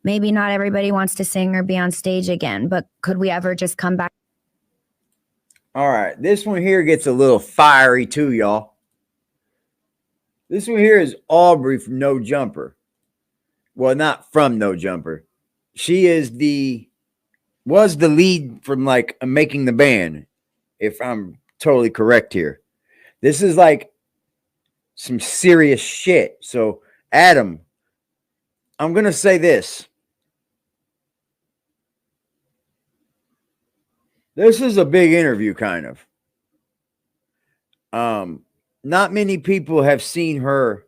maybe not everybody wants to sing or be on stage again, but could we ever just come back? All right, this one here gets a little fiery too, y'all. This one here is Aubrey from No Jumper. Well, not from No Jumper. She was the lead from like Making the Band, if I'm totally correct here. This is like some serious shit. So, Adam, I'm going to say this. This is a big interview, kind of. Not many people have seen her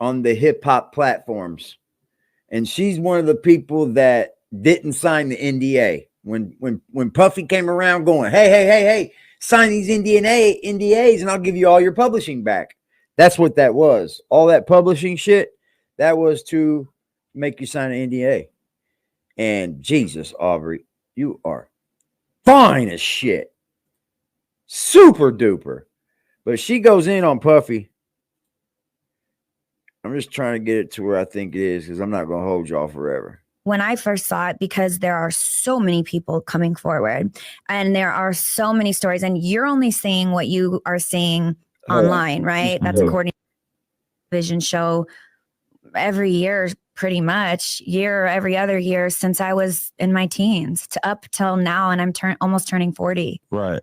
on the hip hop platforms, and she's one of the people that didn't sign the NDA when Puffy came around, going, "Hey, sign these NDAs, and I'll give you all your publishing back." That's what that was. All that publishing shit, that was to make you sign an NDA. And Jesus, Aubrey, you are fine as shit. Super duper. But she goes in on Puffy. I'm just trying to get it to where I think it is, because I'm not going to hold y'all forever. When I first saw it, because there are so many people coming forward and there are so many stories, and you're only seeing what you are seeing online, right? That's according to the vision show every year, pretty much every other year since I was in my teens to up till now. And I'm almost turning 40. Right.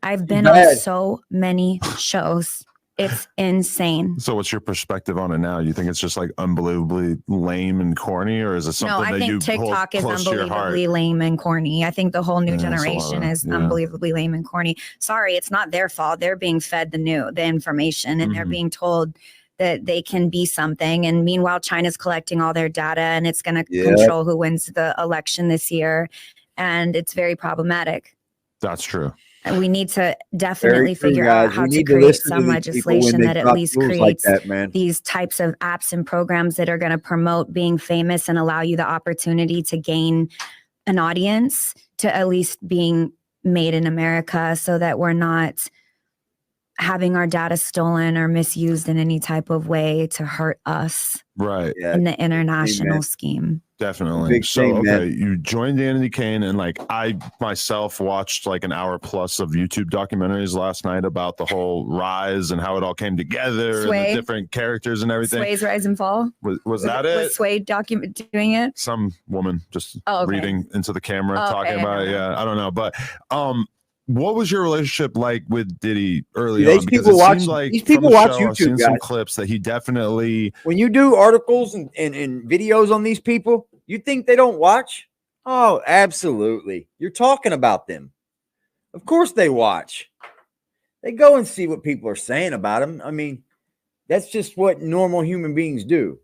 I've been on so many shows. It's insane. So what's your perspective on it now? You think it's just like unbelievably lame and corny, or is it something that you hold close to your heart? No, I think TikTok is unbelievably lame and corny. I think the whole new generation is unbelievably lame and corny. Sorry, it's not their fault. They're being fed the information, and they're being told that they can be something. And meanwhile, China's collecting all their data, and it's going to control who wins the election this year. And it's very problematic. That's true. We need to definitely figure out how to create some legislation that at least creates these types of apps and programs that are going to promote being famous and allow you the opportunity to gain an audience, to at least being made in America, so that we're not having our data stolen or misused in any type of way to hurt us. Right. In the international scheme. Definitely. So, okay, you joined Danity Kane, and like I myself watched like an hour plus of YouTube documentaries last night about the whole rise and how it all came together, and the different characters and everything. Sway's rise and fall. Was that it? Was Sway doing it? Some woman just reading into the camera, talking about it. Yeah, I don't know, but what was your relationship like with Diddy early on? These people watch YouTube. I've seen some clips that he definitely. When you do articles and videos on these people, you think they don't watch? Oh, absolutely. You're talking about them. Of course they watch. They go and see what people are saying about them. I mean, that's just what normal human beings do.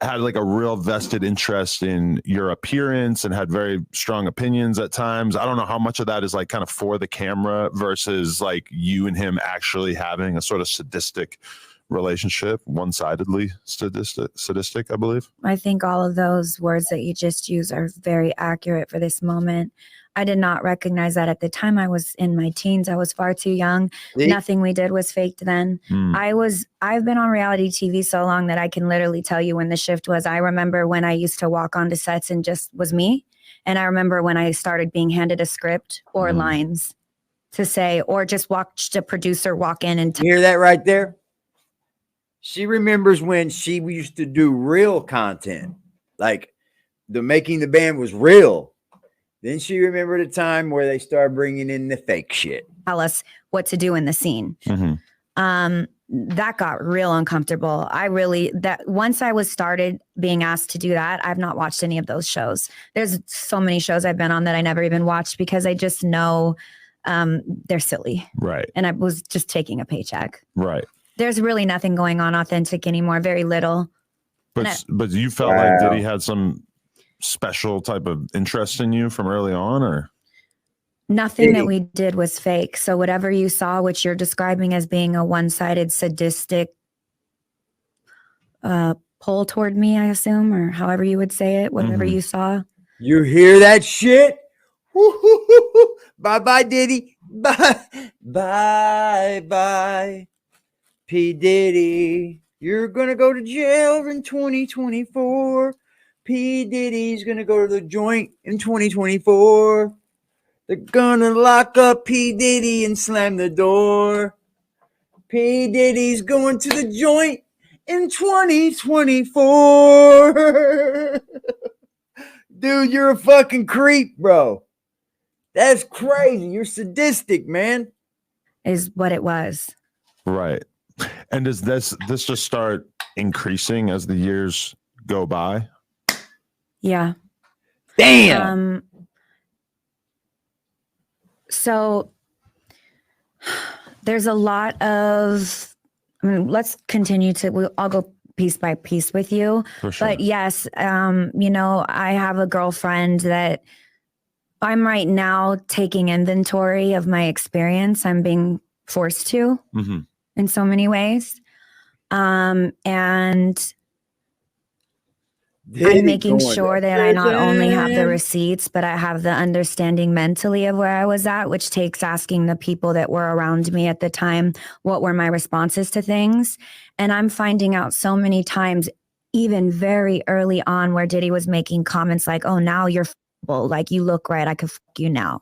Had like a real vested interest in your appearance and had very strong opinions at times. I don't know how much of that is like kind of for the camera versus like you and him actually having a sort of sadistic relationship, one-sidedly sadistic, I believe. I think all of those words that you just used are very accurate for this moment. I did not recognize that at the time. I was in my teens. I was far too young. Nothing we did was faked then. I've been on reality TV so long that I can literally tell you when the shift was. I remember when I used to walk onto sets and just was me. And I remember when I started being handed a script or lines to say, or just watched a producer walk in and hear that right there? She remembers when she used to do real content. Like the Making the Band was real. Then she remembered a time where they started bringing in the fake shit. Tell us what to do in the scene. That got real uncomfortable. Once I was started being asked to do that, I've not watched any of those shows. There's so many shows I've been on that I never even watched because I just know they're silly. Right. And I was just taking a paycheck. Right. There's really nothing going on authentic anymore. Very little. But you felt like Diddy had some special type of interest in you from early on, or nothing that we did was fake? So whatever you saw, which you're describing as being a one-sided sadistic pull toward me, I assume, or however you would say it, whatever you saw. You hear that shit? Bye-bye, Diddy. Bye. P. Diddy. You're gonna go to jail in 2024. P. Diddy's gonna go to the joint in 2024. They're gonna lock up P. Diddy and slam the door. P. Diddy's going to the joint in 2024. Dude, you're a fucking creep, bro. That's crazy. You're sadistic, man. Is what it was. Right. And does this just start increasing as the years go by? Yeah. Damn. So there's a lot of, let's continue I'll go piece by piece with you. For sure. But yes, I have a girlfriend that I'm right now taking inventory of my experience. I'm being forced to in so many ways. And I'm making sure that I not only have the receipts, but I have the understanding mentally of where I was at, which takes asking the people that were around me at the time, what were my responses to things. And I'm finding out so many times, even very early on, where Diddy was making comments like, oh, now you're f***able, like you look right, I could f*** you now.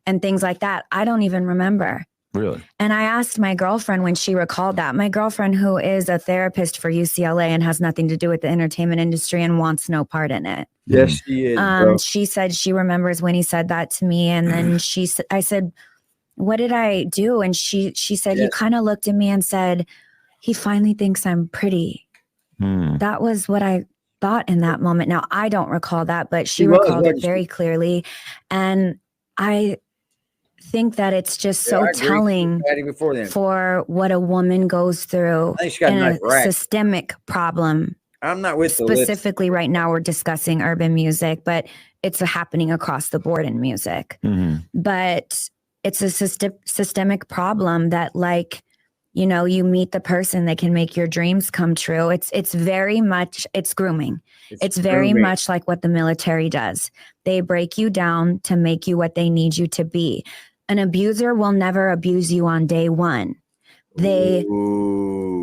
And things like that. I don't even remember. Really? And I asked my girlfriend when she recalled that, my girlfriend who is a therapist for UCLA and has nothing to do with the entertainment industry and wants no part in it. Yes, she is. She said she remembers when he said that to me. And then I said, what did I do? And she said, you kind of looked at me and said, he finally thinks I'm pretty. That was what I thought in that moment. Now, I don't recall that, but she recalled it very clearly. And I think that it's just so telling for what a woman goes through in a systemic problem. I'm not with specifically right now we're discussing urban music, but it's happening across the board in music. But it's a systemic problem that, like, you meet the person that can make your dreams come true. It's very much, it's grooming. It's very much like what the military does. They break you down to make you what they need you to be. An abuser will never abuse you on day one. They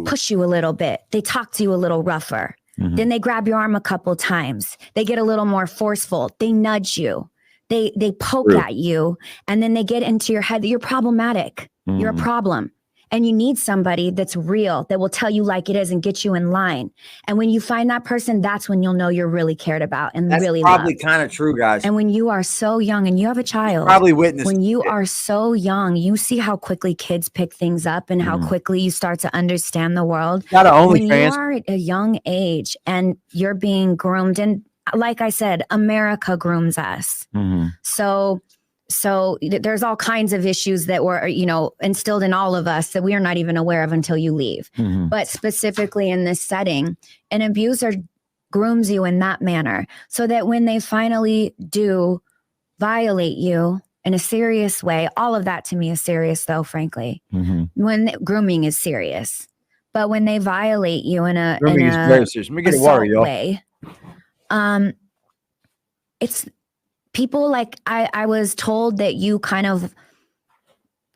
push you a little bit. They talk to you a little rougher. Then they grab your arm a couple times. They get a little more forceful. They nudge you. They poke at you. And then they get into your head that you're problematic. You're a problem. And you need somebody that's real, that will tell you like it is and get you in line. And when you find that person, that's when you'll know you're really cared about and really loved. That's probably kind of true, guys. And when you are so young and you have a child, when you are so young, you see how quickly kids pick things up and how quickly you start to understand the world. When you are at a young age and you're being groomed, and like I said, America grooms us. So there's all kinds of issues that were, instilled in all of us that we are not even aware of until you leave. But specifically in this setting, an abuser grooms you in that manner so that when they finally do violate you in a serious way, all of that to me is serious though, frankly, when grooming is serious, but when they violate you in a way, it's people like I was told that you kind of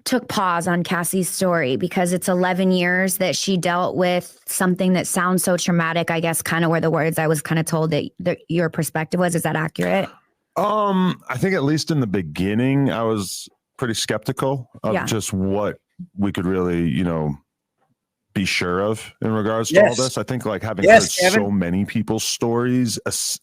took pause on Cassie's story because it's 11 years that she dealt with something that sounds so traumatic. I guess kind of were the words I was kind of told that your perspective was. Is that accurate? I think at least in the beginning, I was pretty skeptical of just what we could really, be sure of in regards to all this. I think like having heard so many people's stories,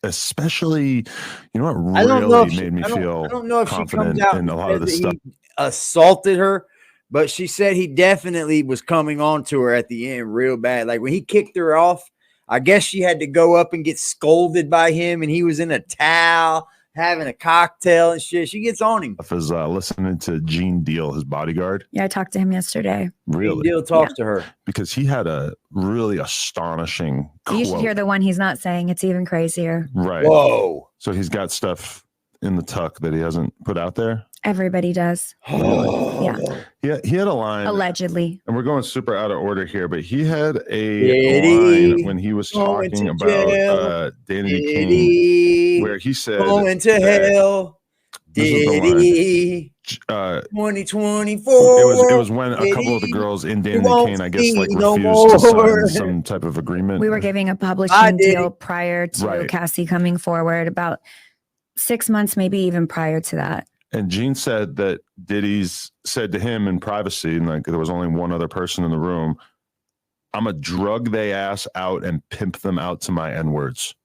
especially, what really made me feel confident in a lot of this stuff. He assaulted her, but she said he definitely was coming on to her at the end real bad. Like when he kicked her off, I guess she had to go up and get scolded by him, and he was in a towel having a cocktail and shit. She gets on him. I was listening to Gene Deal, his bodyguard. Yeah, I talked to him yesterday. Really? Gene Deal talks to her. Because he had a really astonishing quote. You should hear the one he's not saying. It's even crazier. Right. Whoa. So he's got stuff in the tuck that he hasn't put out there? Everybody does. Yeah. He had a line. Allegedly. And we're going super out of order here, but he had a line when he was talking about Danny King, where he said, going to hell. Diddy. 2024. It was when a couple of the girls in Danny Kane, I guess, like no refused to more. sign some type of agreement. We were giving a publishing deal prior to Cassie coming forward, about 6 months, maybe even prior to that. And Gene said that Diddy's said to him in privacy, and like there was only one other person in the room, I'm a drug they ass out and pimp them out to my N-words.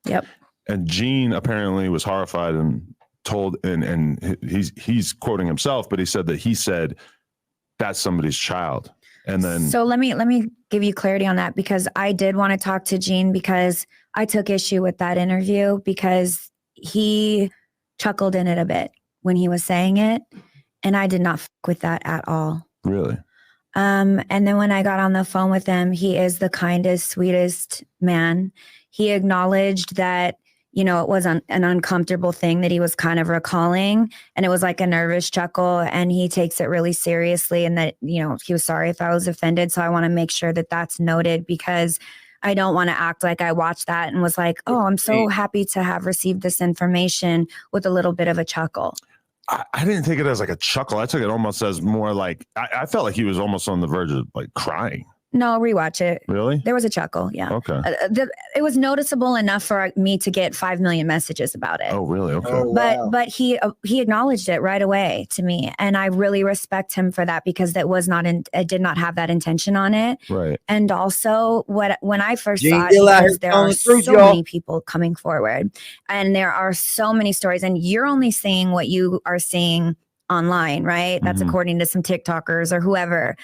Yep. And Gene apparently was horrified and told, and he's quoting himself, but he said that he said that's somebody's child. And then so let me give you clarity on that, because I did want to talk to Gene, because I took issue with that interview because he chuckled in it a bit when he was saying it, and I did not fuck with that at all. Really? And then when I got on the phone with him, he is the kindest, sweetest man. He acknowledged that, you know, it was an uncomfortable thing that he was kind of recalling, and it was like a nervous chuckle, and he takes it really seriously, and that, you know, he was sorry if I was offended. So I want to make sure that that's noted, because I don't want to act like I watched that and was like, oh, I'm so happy to have received this information, with a little bit of a chuckle. I didn't take it as like a chuckle. I took it almost as more like, I felt like he was almost on the verge of like crying. No, rewatch it. Really? There was a chuckle. Yeah. Okay. It was noticeable enough for me to get 5 million messages about it. Oh, really? Okay. But he acknowledged it right away to me, and I really respect him for that, because that was not it did not have that intention on it. Right. And also, when I first saw it, because there are so many people coming forward, and there are so many stories, and you're only seeing what you are seeing online, right? That's according to some TikTokers or whoever.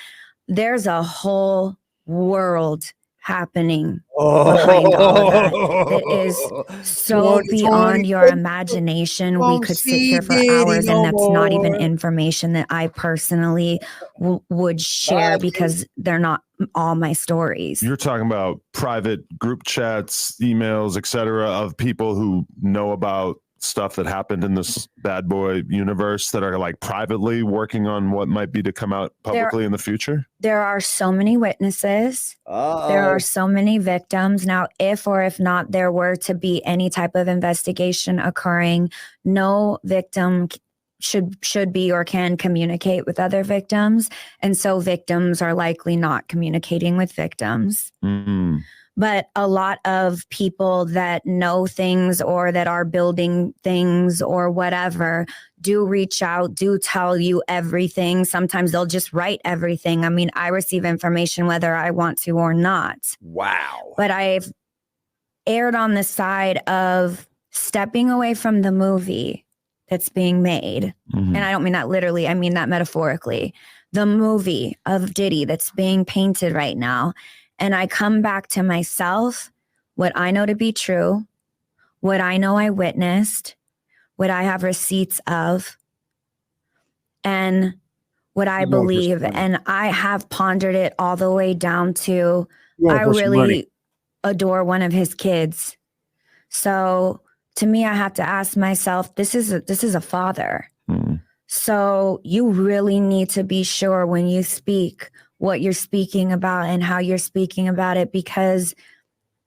There's a whole world happening behind all of that. It is so beyond your imagination. We could sit here for hours, and that's not even information that I personally would share, because they're not all my stories. You're talking about private group chats, emails, etc., of people who know about stuff that happened in this bad boy universe that are like privately working on what might be to come out publicly in the future? There are so many witnesses. There are so many victims. Now, if or if not there were to be any type of investigation occurring, no victim should be or can communicate with other victims. And so victims are likely not communicating with victims. Mm-hmm. But a lot of people that know things or that are building things or whatever do reach out, do tell you everything. Sometimes they'll just write everything. I mean, I receive information whether I want to or not. Wow. But I've erred on the side of stepping away from the movie that's being made. Mm-hmm. And I don't mean that literally, I mean that metaphorically. The movie of Diddy that's being painted right now. And I come back to myself, what I know to be true, what I know I witnessed, what I have receipts of, and what I believe. And I have pondered it all the way down to, I really adore one of his kids. So to me, I have to ask myself, this is a father. Mm-hmm. So you really need to be sure when you speak what you're speaking about and how you're speaking about it, because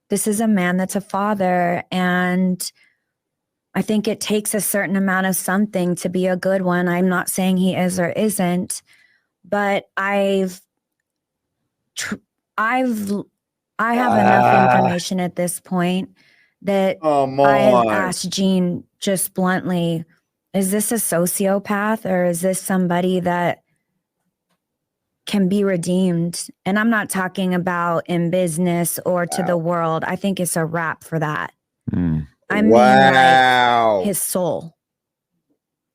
this is a man that's a father, and I think it takes a certain amount of something to be a good one. I'm not saying he is or isn't, but I have enough information at this point that I have asked Gene just bluntly, is this a sociopath, or is this somebody that can be redeemed? And I'm not talking about in business or to the world. I think it's a wrap for that. I mean, like his soul,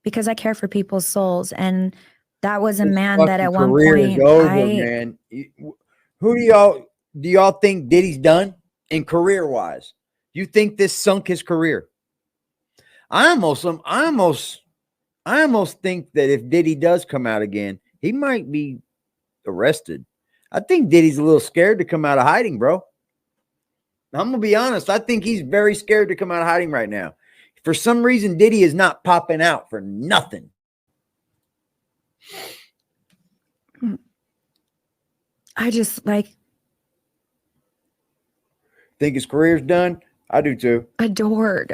because I care for people's souls. And that was a man that at one point, man. Who do y'all think Diddy's done in career wise? You think this sunk his career? I almost think that if Diddy does come out again, he might be arrested. I think Diddy's a little scared to come out of hiding, bro. I'm gonna be honest. I think he's very scared to come out of hiding right now. For some reason, Diddy is not popping out for nothing. I just think his career's done. I do too. Adored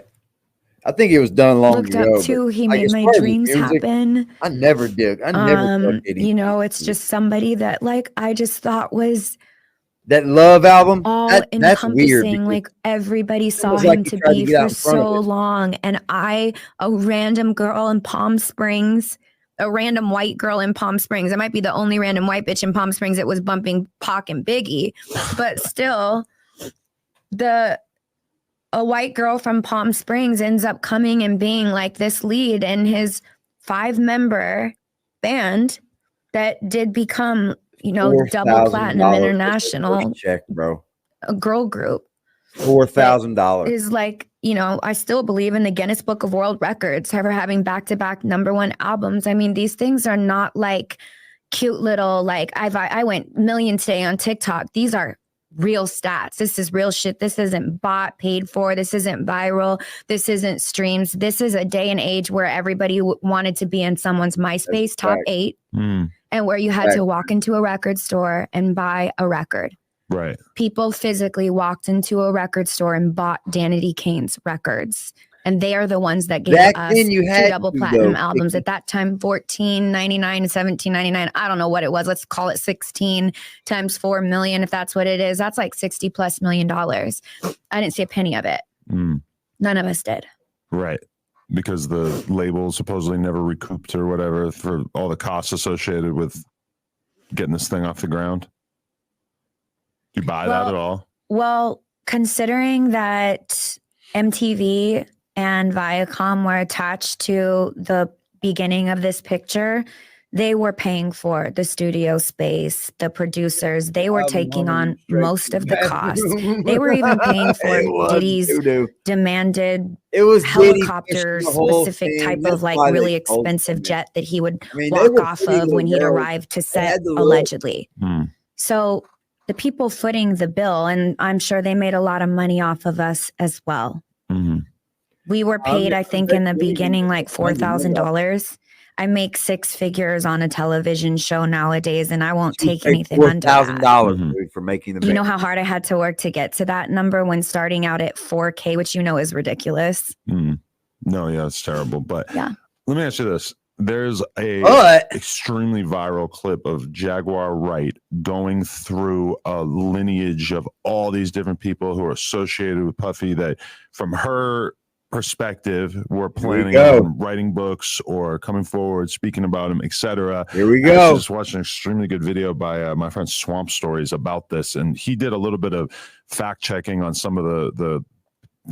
I think it was done long looked ago. up too. He like, made as my far as dreams music, happen. I never did. I never thought Diddy. You know, it's just somebody that like I just thought was that Love album. all That's weird. encompassing. Like everybody saw like him he to tried to be get out for in front of so it. long. And I, a random girl in Palm Springs, a random white girl in Palm Springs. I might be the only random white bitch in Palm Springs that was bumping Pac and Biggie, but still a white girl from Palm Springs ends up coming and being like this lead in his 5-member band that did become, you know, double platinum international check, bro. A girl group. $4,000 is like, you know, I still believe in the Guinness Book of World Records for having back-to-back #1 albums. I mean, these things are not like cute little, like I went million today on TikTok. These are real stats. This is real shit. This isn't bought, paid for. This isn't viral. This isn't streams. This is a day and age where everybody wanted to be in someone's MySpace top 8 and where you had to walk into a record store and buy a record. Right. People physically walked into a record store and bought Danity Kane's records. And they are the ones that gave us 2 double platinum albums. At that time, $14.99 and $17.99. I don't know what it was. Let's call it 16 times 4 million. If that's what it is, that's like $60+ million. I didn't see a penny of it. None of us did. Right. Because the label supposedly never recouped or whatever for all the costs associated with getting this thing off the ground. Do you buy that at all? Well, considering that MTV and Viacom were attached to the beginning of this picture, they were paying for the studio space, the producers. They were taking on most of the cost. They were even paying for Diddy's demanded helicopter specific type of like really expensive jet that he would walk off of when he'd arrive to set, allegedly. So the people footing the bill, and I'm sure they made a lot of money off of us as well. We were paid, I think, in the beginning, like $4,000. I make 6 figures on a television show nowadays, and I won't take anything under that. $4,000 for making the. You know how hard I had to work to get to that number when starting out at 4K, which you know is ridiculous. No, yeah, it's terrible. But yeah, let me ask you this. There's a extremely viral clip of Jaguar Wright going through a lineage of all these different people who are associated with Puffy that from her perspective were planning on writing books or coming forward, speaking about him, etc. Here we go. I was just watching an extremely good video by my friend Swamp Stories about this, and he did a little bit of fact checking on some of the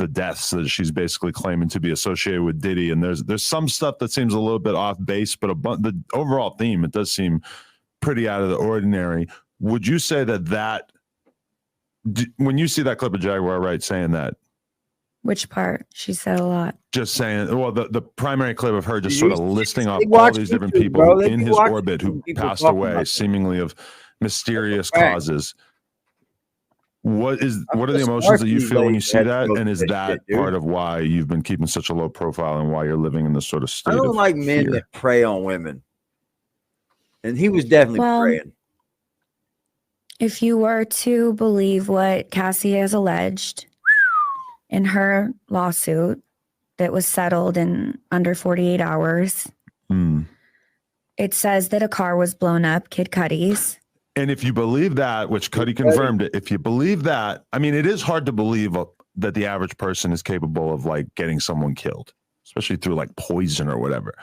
deaths that she's basically claiming to be associated with Diddy. And there's some stuff that seems a little bit off base, but the overall theme, it does seem pretty out of the ordinary. Would you say that when you see that clip of Jaguar Wright saying that? Which part? She said a lot. Just saying, well, the primary clip of her just sort of listing off all these different people in his orbit who passed away, seemingly of mysterious causes. What are the emotions that you feel when you see that? And is that part of why you've been keeping such a low profile and why you're living in this sort of state? I don't like men that prey on women. And he was definitely preying. If you were to believe what Cassie has alleged in her lawsuit that was settled in under 48 hours, it says that a car was blown up, Kid Cudi's. And if you believe that, which Cudi confirmed it, if you believe that, I mean, it is hard to believe that the average person is capable of like getting someone killed, especially through like poison or whatever.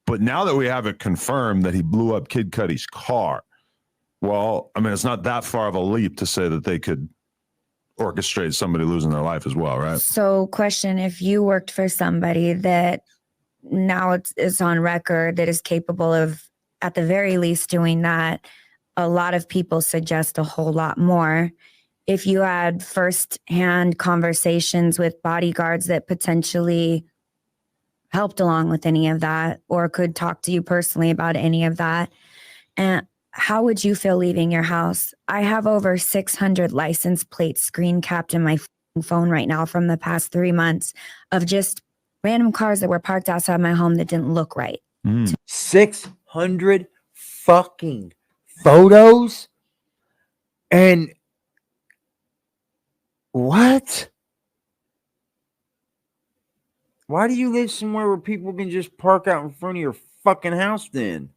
But now that we have it confirmed that he blew up Kid Cudi's car, well, I mean, it's not that far of a leap to say that they could orchestrate somebody losing their life as well, right? So question, if you worked for somebody that now it's on record that is capable of at the very least doing that, a lot of people suggest a whole lot more. If you had first-hand conversations with bodyguards that potentially helped along with any of that or could talk to you personally about any of that, and how would you feel leaving your house? I have over 600 license plates screen capped in my phone right now from the past 3 months of just random cars that were parked outside my home that didn't look right. 600 fucking photos? And what? Why do you live somewhere where people can just park out in front of your fucking house then?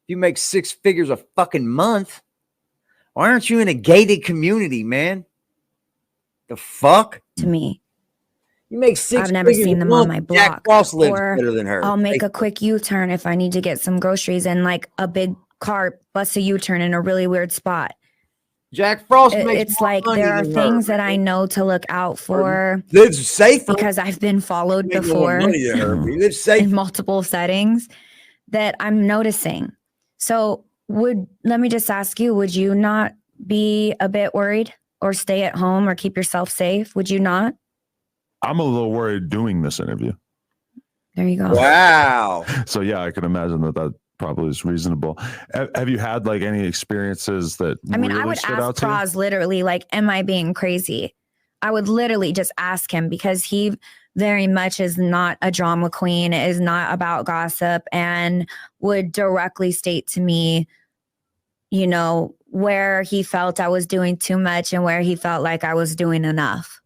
You make 6 figures a fucking month. Why aren't you in a gated community, man? The fuck? To me. You make 6 I've never figures seen a them month. on my block. Jack Frost lives or better than her. I'll make a quick U-turn if I need to get some groceries and like a big car busts a U-turn in a really weird spot. Jack Frost makes it's more like money there are than things her, that I know to look out for. Lives safer because I've been followed He makes before more money than her. He lives safe. in multiple settings that I'm noticing. So let me just ask you, would you not be a bit worried or stay at home or keep yourself safe? Would you not? I'm a little worried doing this interview. There you go. Wow. So yeah, I can imagine that probably is reasonable. Have you had like any experiences that I mean, really I would stood out ask to you? Praz literally, like, am I being crazy? I would literally just ask him because he very much is not a drama queen, is not about gossip, and would directly state to me, you know, where he felt I was doing too much and where he felt like I was doing enough.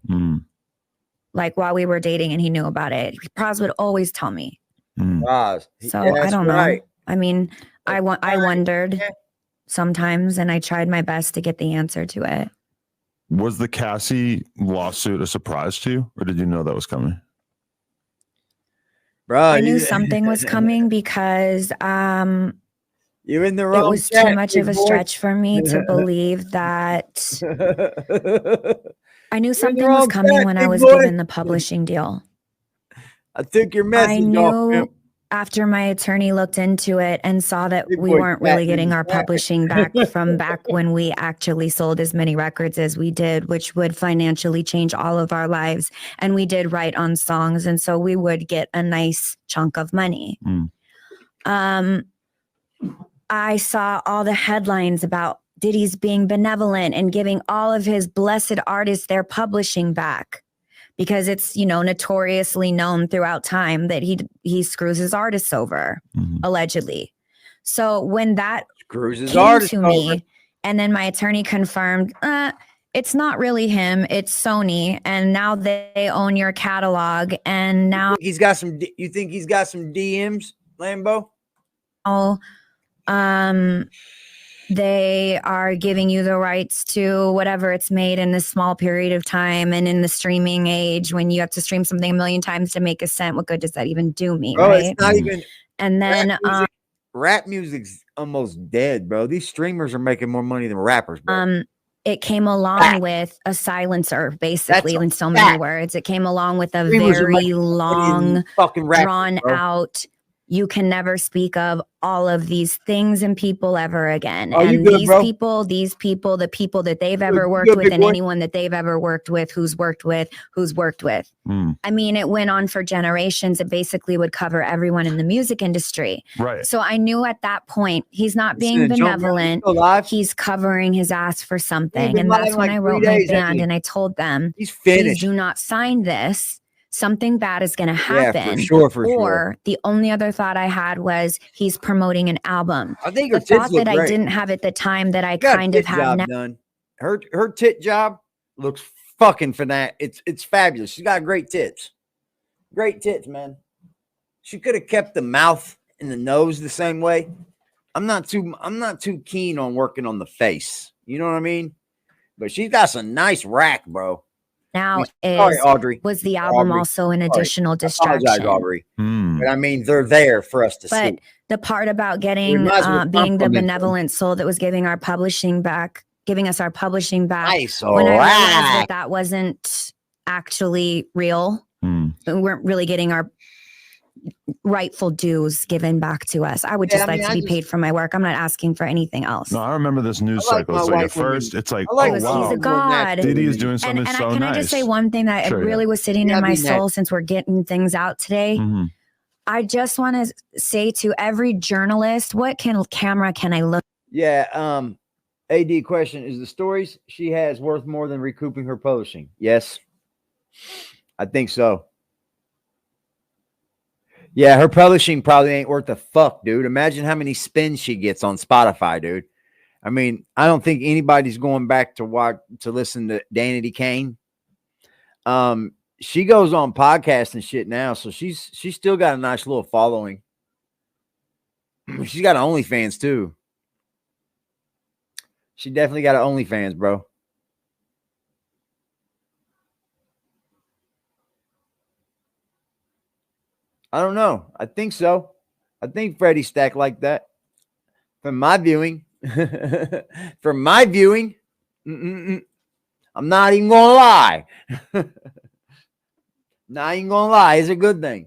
Like while we were dating and he knew about it. Praz would always tell me. Praz. So I don't know. I mean, I wondered sometimes, and I tried my best to get the answer to it. Was the Cassie lawsuit a surprise to you, or did you know that was coming? Bro, I knew something was coming because you're in the wrong. It was too much of a stretch for me to believe that. I knew something was coming when I was given the publishing deal. I took your message. I knew after my attorney looked into it and saw that we weren't really getting our publishing back from back when we actually sold as many records as we did, which would financially change all of our lives. And we did write on songs. And so we would get a nice chunk of money. I saw all the headlines about Diddy's being benevolent and giving all of his blessed artists their publishing back. Because it's, you know, notoriously known throughout time that he screws his artists over, allegedly. So when that came to me, and then my attorney confirmed, it's not really him, it's Sony, and now they own your catalog, and now you think he's got some DMs, Lambo? They are giving you the rights to whatever it's made in this small period of time. And in the streaming age, when you have to stream something 1 million times to make a cent, what good does that even do me? Bro, right? It's not even. And then rap music's almost dead, bro. These streamers are making more money than rappers, bro. It came along with a silencer, basically, in so many words. It came along with a very long, drawn out, you can never speak of all of these things and people ever again. And these people, the people that they've ever worked with, and anyone that they've ever worked with, who's worked with. I mean, it went on for generations. It basically would cover everyone in the music industry. Right. So I knew at that point, he's not being benevolent. He's covering his ass for something. And that's when I wrote my band and I told them, please do not sign this. Something bad is going to happen. Yeah, for sure. Or the only other thought I had was he's promoting an album. I think the thought that I didn't have at the time that I kind of have now. Done. Her tit job looks fucking fanatic. It's fabulous. She's got great tits. Great tits, man. She could have kept the mouth and the nose the same way. I'm not too keen on working on the face. You know what I mean? But she's got some nice rack, bro. Now Audrey. Was the album also an additional distraction? I apologize, Aubrey. But I mean, they're there for us to see. But the part about getting being the benevolent soul that was giving us our publishing back, nice, when I realized that wasn't actually real, we weren't really getting our rightful dues given back to us. I would just like to be paid for my work. I'm not asking for anything else. No, I remember this news cycle. It's like at first, it's like, wow, he's a god. Diddy is doing something so nice. Can I just say one thing that really was sitting in my soul since we're getting things out today? I just want to say to every journalist, what camera can I look? Yeah. AD question, is the stories she has worth more than recouping her publishing? Yes. I think so. Yeah, her publishing probably ain't worth a fuck, dude. Imagine how many spins she gets on Spotify, dude. I mean, I don't think anybody's going back to listen to Danity Kane. she goes on podcasts and shit now, so she's still got a nice little following. She's got OnlyFans too. She definitely got an OnlyFans, bro. I don't know. I think so. I think Freddie Stack like that. From my viewing. From my viewing. I'm not even gonna lie. Not even gonna lie. It's a good thing.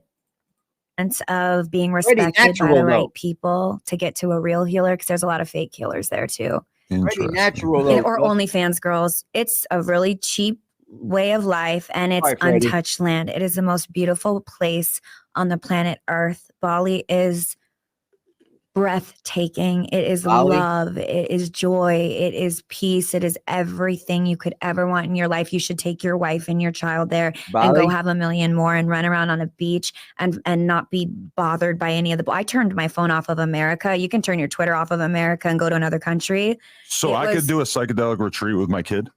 Of being respected by the right people to get to a real healer, because there's a lot of fake healers there too. Pretty natural, though, or OnlyFans girls. It's a really cheap way of life, and it's untouched land. It is the most beautiful place on the planet Earth. Bali is breathtaking. It is love. It is joy. It is peace. It is everything you could ever want in your life. You should take your wife and your child there and go have a million more and run around on a beach and not be bothered by any of the. I turned my phone off of America. You can turn your Twitter off of America and go to another country. So I could do a psychedelic retreat with my kid.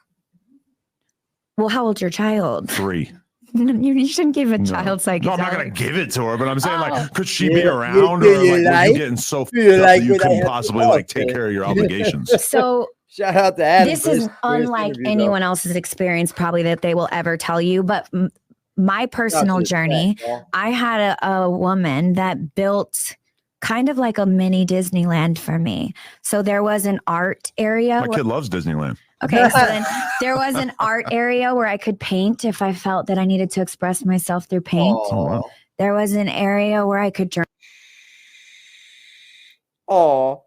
Well, how old's your child? 3. You shouldn't give a child psychedelic. No, I'm not going to give it to her, but I'm saying, like, could she be around? Or like you getting so that you couldn't possibly like take care of your obligations? So shout out to Adam. This is unlike anyone else's experience probably that they will ever tell you, but my personal journey, I had a woman that built kind of like a mini Disneyland for me. So there was an art area. My kid loves Disneyland. Okay, so then there was an art area where I could paint if I felt that I needed to express myself through paint. Oh. There was an area where I could journal. Oh,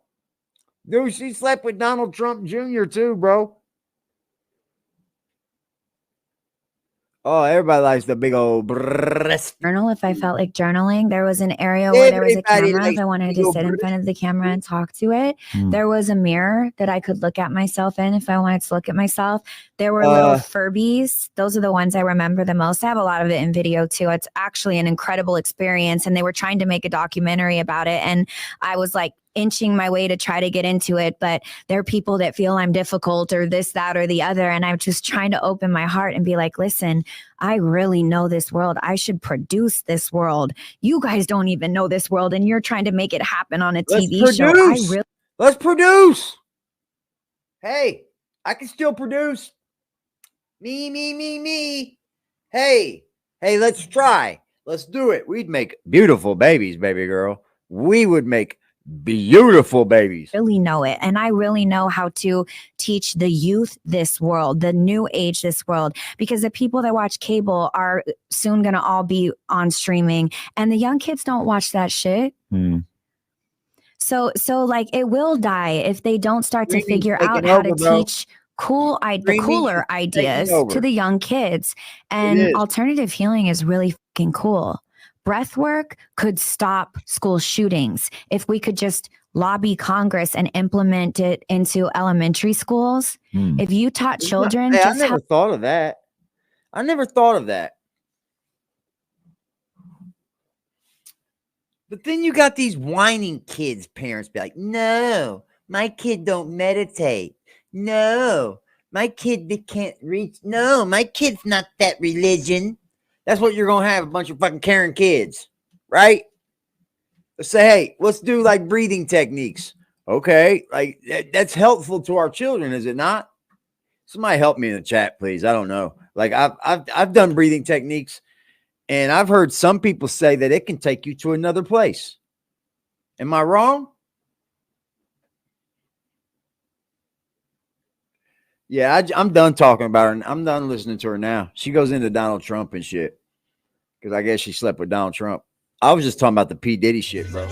dude, she slept with Donald Trump Jr. too, bro. Oh, everybody likes the big old breast. Journal if I felt like journaling. There was an area where there was a camera if I wanted to sit in front of the camera and talk to it. There was a mirror that I could look at myself in if I wanted to look at myself. There were little Furbies. Those are the ones I remember the most. I have a lot of it in video too. It's actually an incredible experience, and they were trying to make a documentary about it, and I was like inching my way to try to get into it, but there are people that feel I'm difficult or this, that, or the other. And I'm just trying to open my heart and be like, listen, I really know this world. I should produce this world. You guys don't even know this world, and you're trying to make it happen on a TV show. Let's produce. Hey, I can still produce. Me. Hey, let's try. Let's do it. We'd make beautiful babies, baby girl. We would make beautiful babies. Really know it, and I really know how to teach the youth this world, the new age this world, because the people that watch cable are soon going to all be on streaming, and the young kids don't watch that shit. So like it will die if they don't start to figure out how to teach cooler ideas to the young kids. And alternative healing is really fucking cool. Breath work could stop school shootings if we could just lobby Congress and implement it into elementary schools. If you taught children, I never thought of that. But then you got these whining kids, parents be like, no, my kid don't meditate. No, my kid can't reach. No, my kid's not that religion. That's what you're going to have, a bunch of fucking Karen kids, right? Let's say, hey, let's do like breathing techniques. Okay, like that's helpful to our children, is it not? Somebody help me in the chat, please. I don't know. Like I've done breathing techniques, and I've heard some people say that it can take you to another place. Am I wrong? Yeah, I'm done talking about her. I'm done listening to her now. She goes into Donald Trump and shit, because I guess she slept with Donald Trump. I was just talking about the P. Diddy shit, bro.